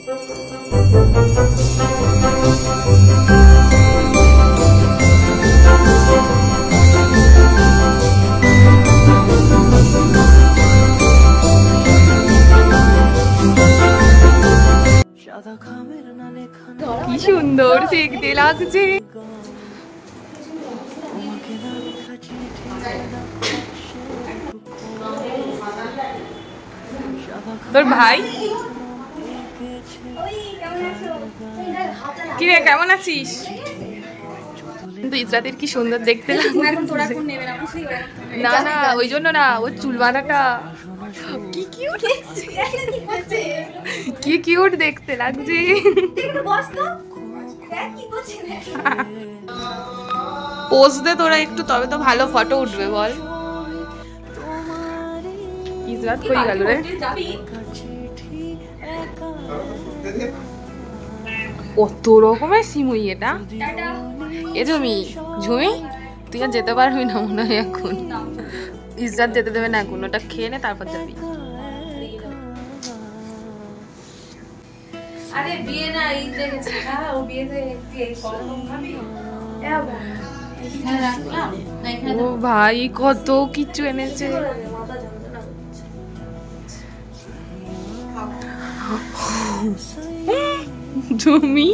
কি সুন্দর দেখতে লাগছে। তোর ভাই কিরে কেমন আছিস? কিন্তু ইসরাতের কি সুন্দর দেখতে না না ওই জন্য না, ওর চুল বাঁধাটা কি কিউট দেখতে লাগছে। পোজ দে তোরা একটু, তবে তো ভালো ফটো উঠবে বল। ইসরাত কই গেল রে? কত রকমের সিমুই এটা। এ ঝুমি তুই আর যেতে পারবি না মনে হয় এখন। ইসরাত যেতে দেবে না এখন, ওটা খেয়ে নে তারপর যাবি। আরে বিয়ে না এই দেখেছি না, ও বিয়েতে কলম খাবি রাখলাম। ও ভাই কত কিছু এনেছে। তুমি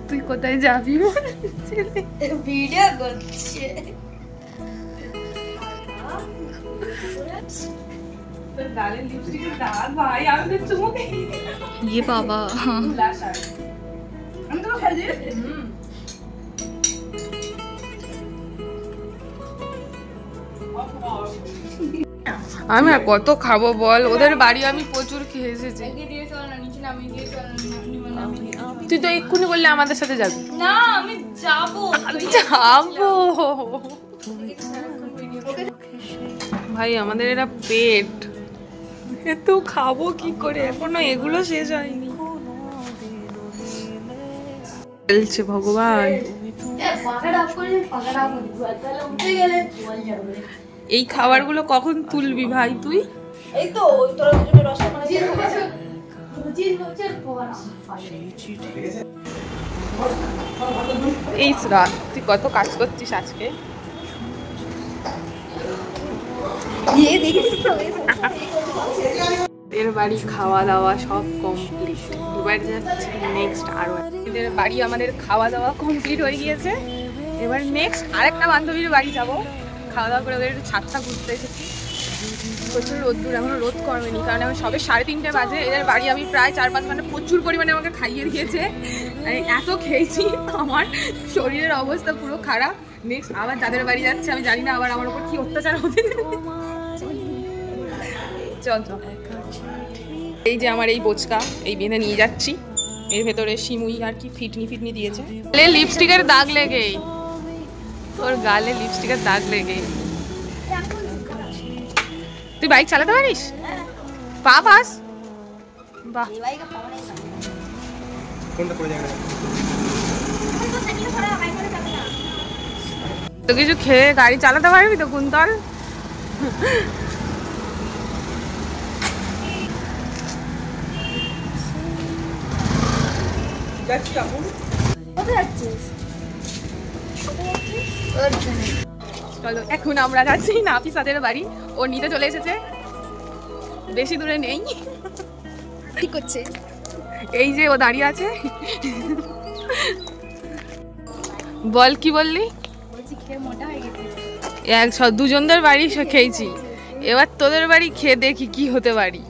তুই কোথায় যাবি? ভিডিও করছে। ये बाबा আমি আর কত খাবো বল, ওদের বাড়ি আমি প্রচুর খেয়ে এসেছি। তুই তো এক্ষুনি বললে আমাদের সাথে যাবি। না আমি যাবো ভাই আমাদের এরা পেট, এত খাবো কি করে, এখনো এগুলো শেষ হয়নি। চলছে ভগবান। এই খাবারগুলো কখন তুলবি ভাই তুই? এই তো তোরা দুজনে রসমালাই এই রাত তুই কত কাজ করছিস আজকে? এদের বাড়ি খাওয়া দাওয়া সব কমপ্লিট, এবার যাচ্ছে নেক্সট আরো। এদের বাড়ি আমাদের খাওয়া দাওয়া কমপ্লিট হয়ে গিয়েছে, এবার নেক্সট আরেকটা বান্ধবীর বাড়ি যাব। খাওয়া দাওয়া করে ওদের একটু ছাদটা ঘুরতে এসেছি। প্রচুর রোদ্দুর, এখনো রোদ কমেনি, কারণ আমি সবে 3:30 বাজে। এদের বাড়ি আমি প্রায় 4-5 ঘন্টা প্রচুর পরিমাণে আমাকে খাইয়ে দিয়েছে। এত খেয়েছি আমার শরীরের অবস্থা পুরো খারাপ। নেক্সট আবার যাদের বাড়ি যাচ্ছে আমি জানি না আবার আমার উপর কি অত্যাচার হতে। চল চল, এই যে আমার এই বোচকা, এই বেঁধে নিয়ে যাচ্ছি। এর ভেতরে সিমুই আর কি ফিটনি দিয়েছে। লিপস্টিকের দাগ লেগে, তোর গালে লিপস্টিকের দাগ লেগে। তুই বাইক চালাতে পারিস? পা পাস? বাহ, তো কিছু খেয়ে গাড়ি চালাতে পারবি তো কুন্তল? চলো এখন আমরা যাচ্ছি নাফিসাদের বাড়ি। ও নিতে চলে এসেছে, বেশি দূরে নেই। কি করছে? এই যে ও দাঁড়িয়ে আছে। বল কি বললি? দুজনদের বাড়ি খেয়েছি, এবার তোদের বাড়ি খেয়ে দেখি কি হতে পারি।